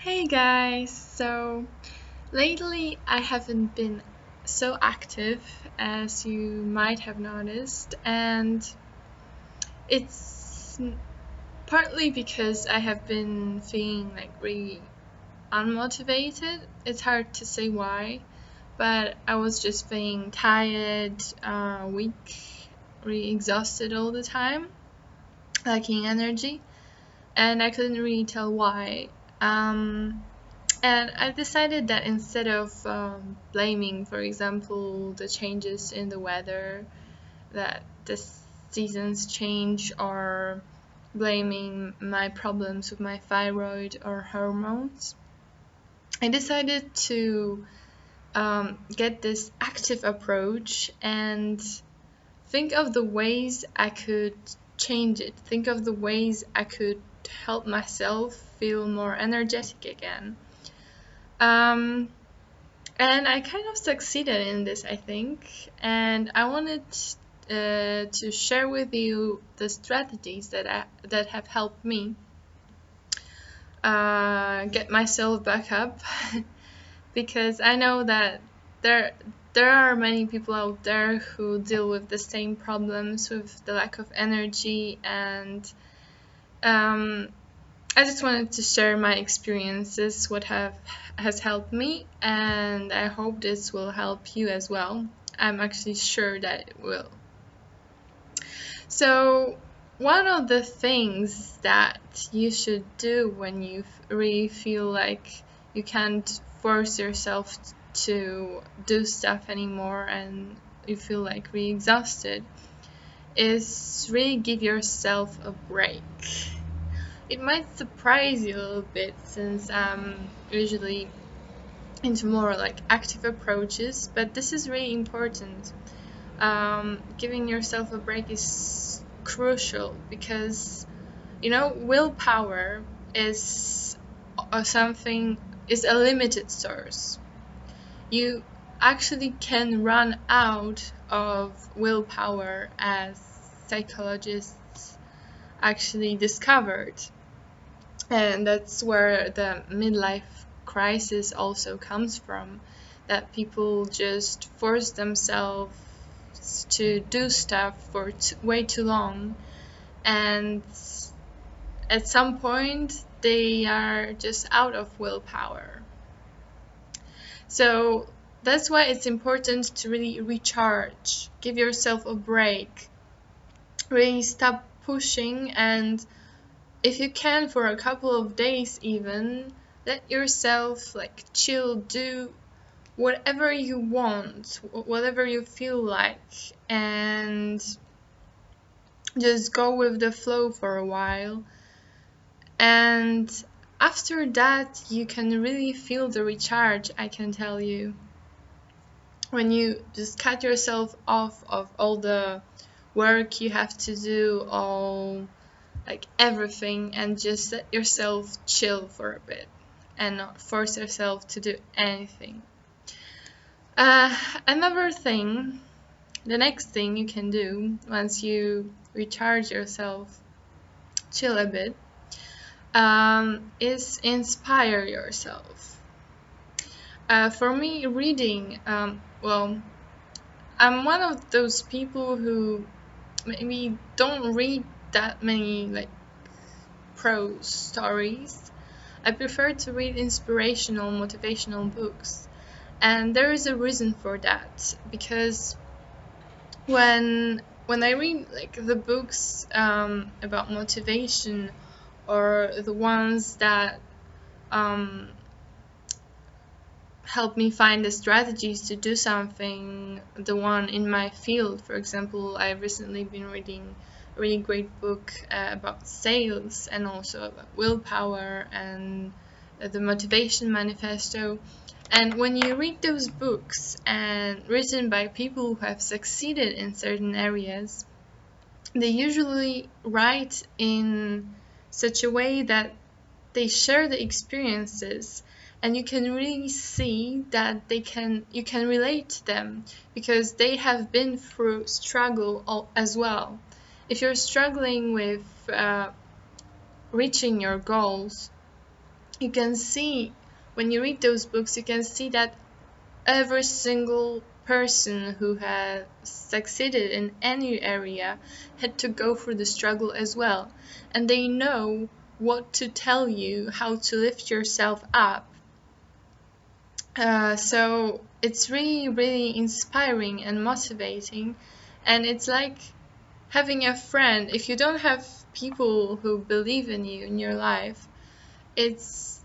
Hey guys, so lately I haven't been so active as you might have noticed, and it's partly because I have been feeling like really unmotivated. It's hard to say why, but I was just feeling tired, weak, really exhausted all the time, lacking energy, and I couldn't really tell why. Um, And I decided that instead of blaming, for example, the changes in the weather, that the seasons change, or blaming my problems with my thyroid or hormones, I decided to get this active approach and think of the ways I could change it, think of the ways I could help myself feel more energetic again. Um, And I kind of succeeded in this, I think. And I wanted to share with you the strategies that have helped me get myself back up, because I know that there there are many people out there who deal with the same problems, with the lack of energy, and um, I just wanted to share my experiences, what have has helped me, and I hope this will help you as well. I'm actually sure that it will. So, one of the things that you should do when you really feel like you can't force yourself to do stuff anymore and you feel like really exhausted is really give yourself a break. It might surprise you a little bit, since I'm usually into more like active approaches, but this is really important. Giving yourself a break is crucial, because willpower is something is a limited source. You actually can run out of willpower, as psychologists actually discovered. And that's where the midlife crisis also comes from, that people just force themselves to do stuff for way too long, and at some point they are just out of willpower. So that's why it's important to really recharge, give yourself a break, really stop pushing, and if you can, for a couple of days even, let yourself like chill, do whatever you want, whatever you feel like, and just go with the flow for a while. And after that, you can really feel the recharge, I can tell you. When you just cut yourself off of all the work you have to do, all like everything, and just let yourself chill for a bit and not force yourself to do anything. Another thing, the next thing you can do once you recharge yourself, chill a bit, is inspire yourself. For me, reading, well, I'm one of those people who maybe don't read that many like prose stories. I prefer to read inspirational, motivational books. And there is a reason for that, because when I read like the books about motivation, or the ones that um, help me find the strategies to do something, the one in my field, for example, I've recently been reading a really great book about sales, and also about willpower, and the motivation manifesto. And when you read those books, and written by people who have succeeded in certain areas, they usually write in such a way that they share the experiences, and you can really see that you can relate to them, because they have been through struggle as well. If you're struggling with reaching your goals, you can see, when you read those books, you can see that every single person who has succeeded in any area had to go through the struggle as well. And they know what to tell you, how to lift yourself up. So it's really, really inspiring and motivating. And it's like having a friend. If you don't have people who believe in you in your life, it's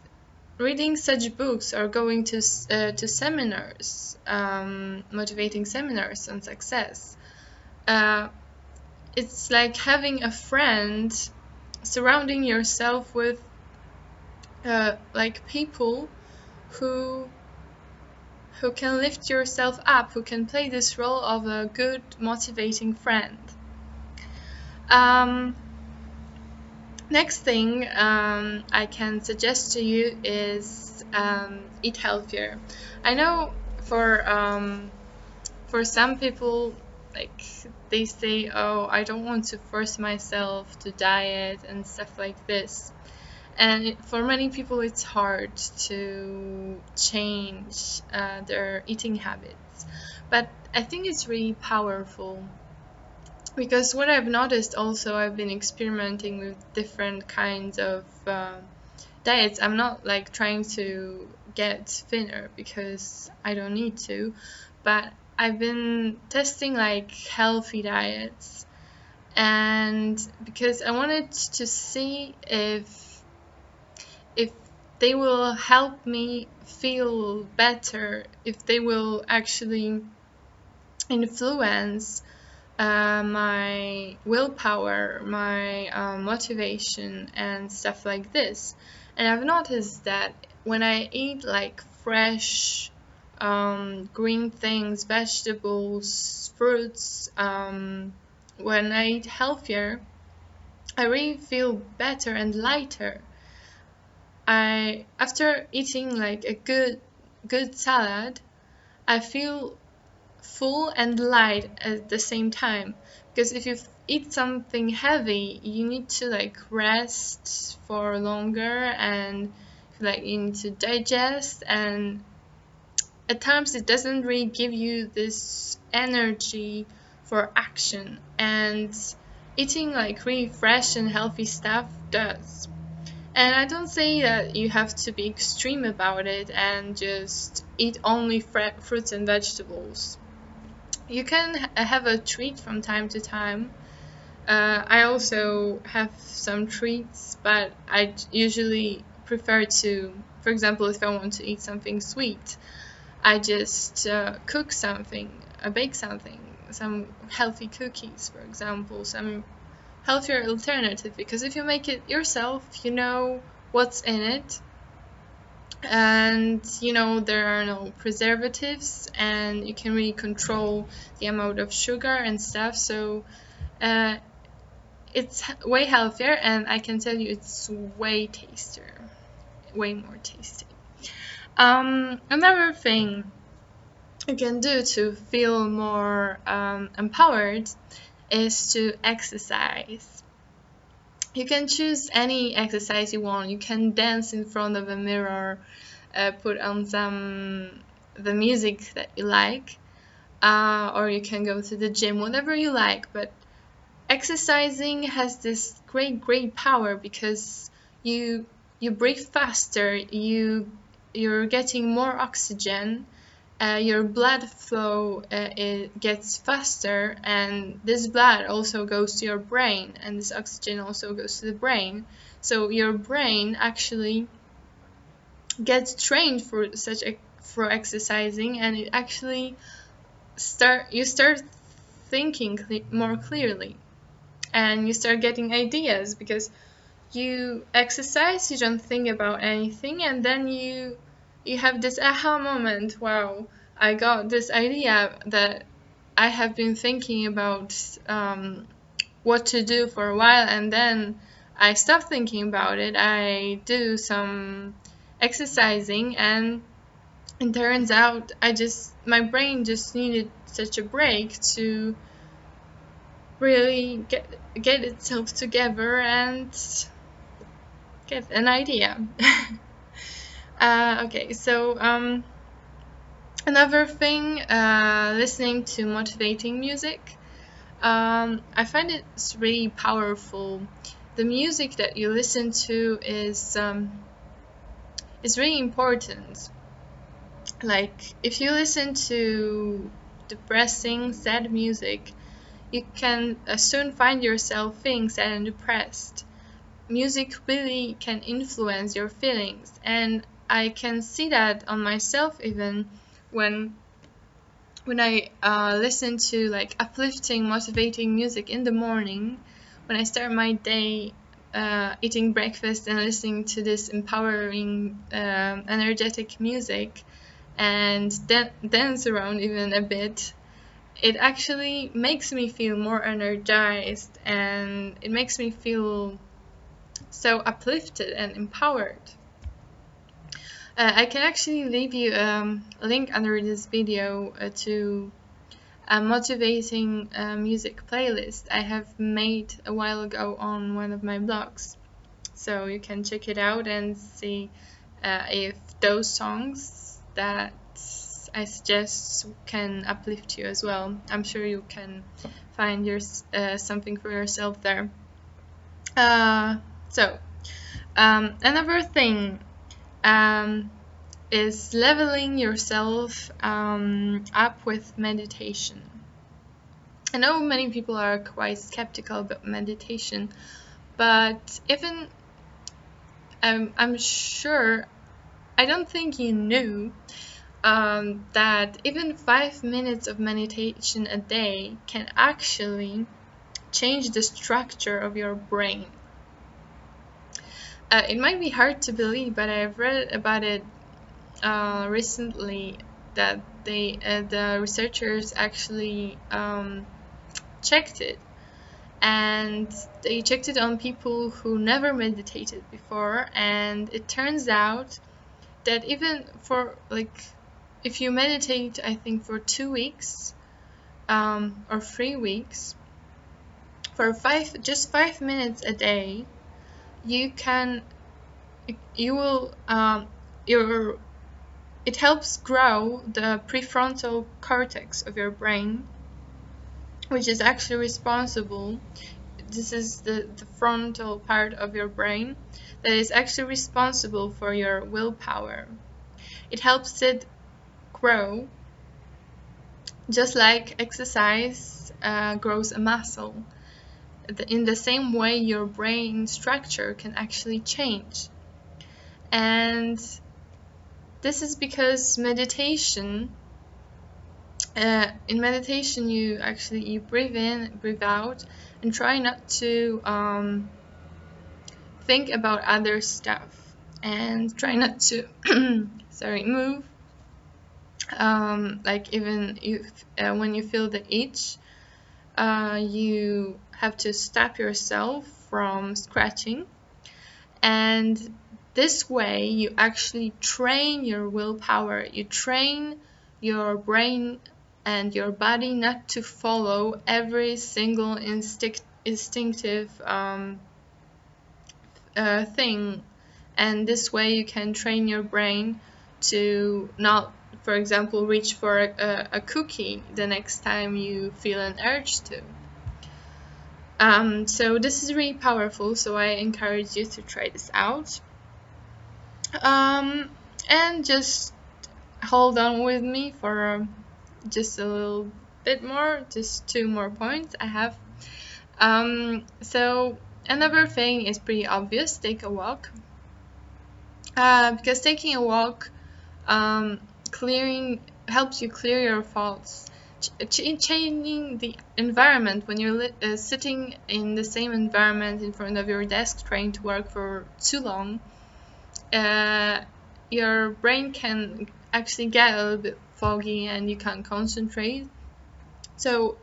reading such books or going to seminars, motivating seminars on success. It's like having a friend, surrounding yourself with like people who can lift yourself up, who can play this role of a good motivating friend. Next thing I can suggest to you is eat healthier. I know for some people, like, they say, oh, I don't want to force myself to diet and stuff like this. And for many people, it's hard to change their eating habits. But I think it's really powerful, because what I've noticed also, I've been experimenting with different kinds of diets. I'm not like trying to get thinner because I don't need to, but I've been testing like healthy diets, and because I wanted to see if they will help me feel better, if they will actually influence my willpower, my motivation, and stuff like this. And I've noticed that when I eat like fresh green things, vegetables, fruits, when I eat healthier, I really feel better and lighter. After eating like a good salad, I feel full and light at the same time, because if you eat something heavy, you need to like rest for longer, and like you need to digest, and at times it doesn't really give you this energy for action, and eating like really fresh and healthy stuff does. And I don't say that you have to be extreme about it and just eat only fruits and vegetables. You can have a treat from time to time. I also have some treats, but I usually prefer to, for example, if I want to eat something sweet, I just cook something, bake something, some healthy cookies, for example, some healthier alternative, because if you make it yourself, you know what's in it, and you know there are no preservatives, and you can really control the amount of sugar and stuff. So it's way healthier, and I can tell you it's way tastier, way more tasty. Another thing you can do to feel more empowered is to exercise. You can choose any exercise you want. You can dance in front of a mirror, put on the music that you like, or you can go to the gym, whatever you like. But exercising has this great power, because you breathe faster, you're getting more oxygen, your blood flow it gets faster, and this blood also goes to your brain, and this oxygen also goes to the brain. So your brain actually gets trained for exercising, and it actually you start thinking more clearly, and you start getting ideas, because you exercise, you don't think about anything, and then you have this aha moment. Wow, I got this idea that I have been thinking about what to do for a while, and then I stop thinking about it, I do some exercising, and it turns out my brain just needed such a break to really get itself together and get an idea. Okay, so another thing, listening to motivating music. I find it's really powerful. The music that you listen to is really important. Like if you listen to depressing, sad music, you can soon find yourself feeling sad and depressed. Music really can influence your feelings, and I can see that on myself even when I listen to like uplifting, motivating music in the morning, when I start my day eating breakfast and listening to this empowering, energetic music, and dance around even a bit, it actually makes me feel more energized, and it makes me feel so uplifted and empowered. I can actually leave you a link under this video to a motivating music playlist I have made a while ago on one of my blogs. So you can check it out and see if those songs that I suggest can uplift you as well. I'm sure you can find something for yourself there. So another thing is leveling yourself up with meditation. I know many people are quite skeptical about meditation, but even I'm sure, I don't think you knew that even 5 minutes of meditation a day can actually change the structure of your brain. It might be hard to believe, but I've read about it recently, that the researchers actually checked it, and they checked it on people who never meditated before, and it turns out that even for like, if you meditate, I think for 2 weeks or 3 weeks, for 5 minutes a day, you can you will your it helps grow the prefrontal cortex of your brain, which is actually responsible. This is the frontal part of your brain that is actually responsible for your willpower. It helps it grow, just like exercise grows a muscle. In the same way, your brain structure can actually change. And this is because meditation, in meditation, you breathe in, breathe out, and try not to think about other stuff, and try not to move. Like even if when you feel the itch, you have to stop yourself from scratching, and this way you actually train your willpower. You train your brain and your body not to follow every single instinctive thing, and this way you can train your brain to not, for example, reach for a cookie the next time you feel an urge to. So this is really powerful, so I encourage you to try this out. And just hold on with me for just a little bit more, just 2 more points I have. So another thing is pretty obvious: take a walk. Because taking a walk helps you clear your thoughts. Changing the environment, when you're sitting in the same environment in front of your desk trying to work for too long, your brain can actually get a little bit foggy and you can't concentrate. So,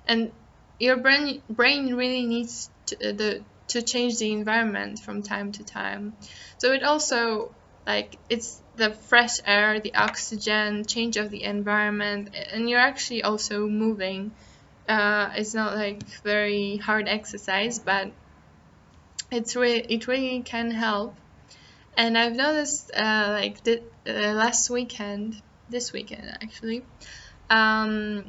and your brain really needs to change the environment from time to time. So it also, like, it's the fresh air, the oxygen, change of the environment, and you're actually also moving. It's not like very hard exercise, but it really can help. And I've noticed like last weekend, this weekend actually, um,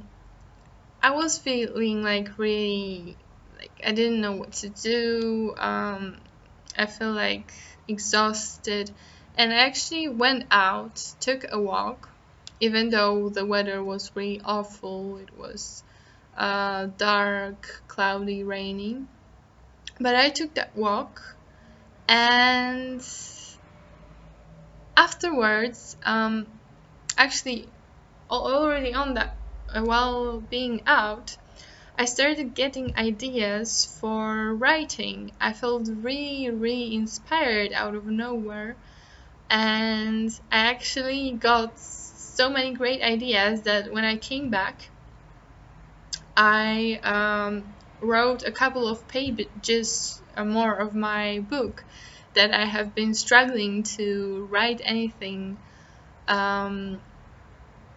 I was feeling like really like I didn't know what to do. I feel like exhausted, and I actually went out, took a walk, even though the weather was really awful. It was dark, cloudy, rainy. But I took that walk, and afterwards, actually, already on that, while being out, I started getting ideas for writing. I felt really, really inspired out of nowhere, and I actually got so many great ideas that when I came back, I wrote a couple of pages more of my book that I have been struggling to write anything um,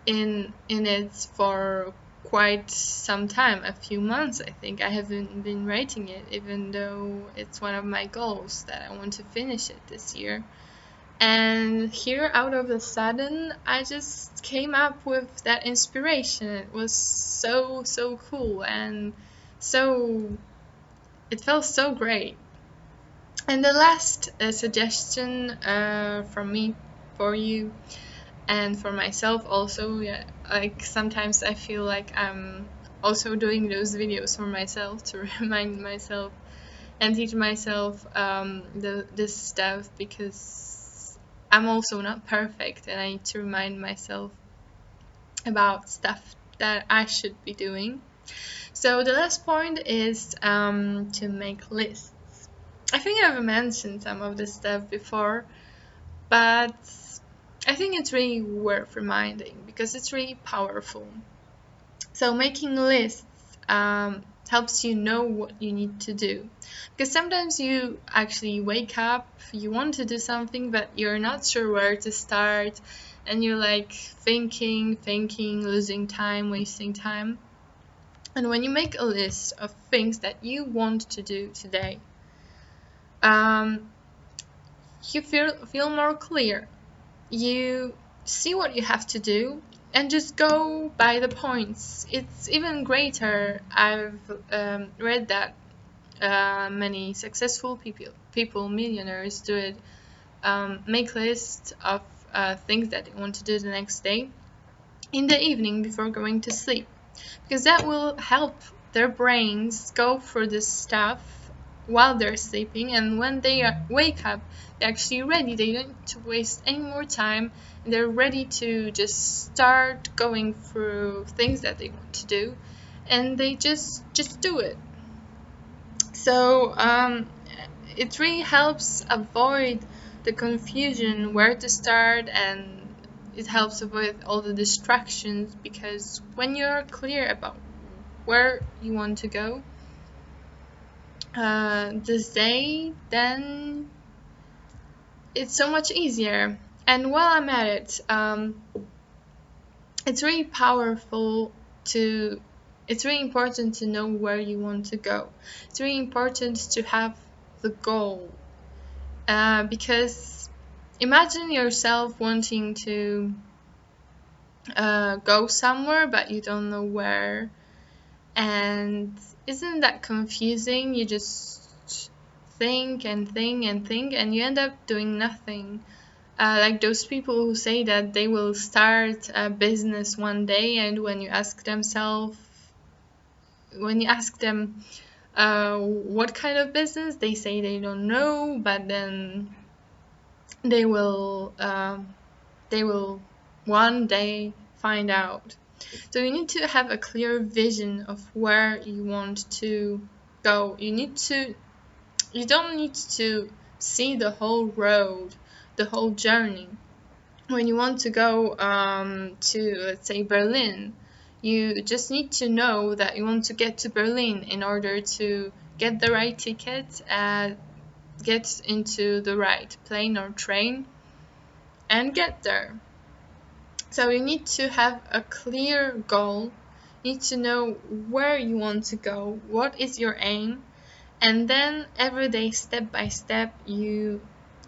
in it for quite some time, a few months. I think I haven't been writing it, even though it's one of my goals that I want to finish it this year. And here, out of the sudden, I just came up with that inspiration. It was so cool, and so it felt so great. And the last suggestion from me for you and for myself also, yeah, like sometimes I feel like I'm also doing those videos for myself to remind myself and teach myself this stuff, because I'm also not perfect and I need to remind myself about stuff that I should be doing. So the last point is to make lists. I think I've mentioned some of this stuff before, but I think it's really worth reminding because it's really powerful. So making lists helps you know what you need to do. Because sometimes you actually wake up, you want to do something, but you're not sure where to start, and you're like thinking, losing time, wasting time. And when you make a list of things that you want to do today, um, you feel more clear. You see what you have to do and just go by the points. It's even greater. I've read that many successful people, millionaires, do it. Make lists of things that they want to do the next day in the evening before going to sleep, because that will help their brains go through this stuff while they're sleeping, and when they wake up, they're actually ready. They don't need to waste any more time, and they're ready to just start going through things that they want to do, and they just do it. So it really helps avoid the confusion where to start, and it helps avoid all the distractions, because when you're clear about where you want to go this day, then it's so much easier. And while I'm at it, it's really powerful to it's really important to know where you want to go. It's really important to have the goal, because imagine yourself wanting to go somewhere but you don't know where, and isn't that confusing? You just think and think and think, and you end up doing nothing. Like those people who say that they will start a business one day, and when you ask them what kind of business, they say they don't know, but then they will they will one day find out. So you need to have a clear vision of where you want to go. You don't need to see the whole road, the whole journey. When you want to go to, let's say, Berlin, you just need to know that you want to get to Berlin in order to get the right ticket, get into the right plane or train, and get there. So you need to have a clear goal. You need to know where you want to go, what is your aim, and then every day, step by step, you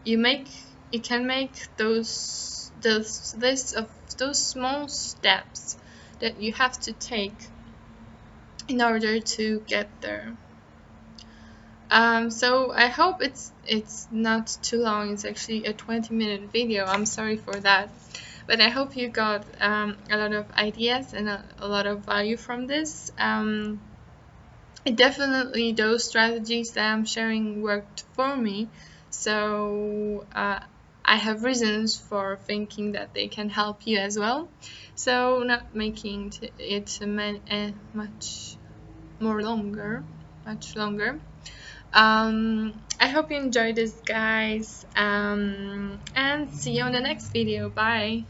make you can make those list of those small steps that you have to take in order to get there. So I hope it's not too long. It's actually a 20-minute video. I'm sorry for that, but I hope you got a lot of ideas and a lot of value from this. Definitely those strategies that I'm sharing worked for me, so I have reasons for thinking that they can help you as well. So not making it much more longer, much longer. I hope you enjoyed this, guys, and see you on the next video. Bye.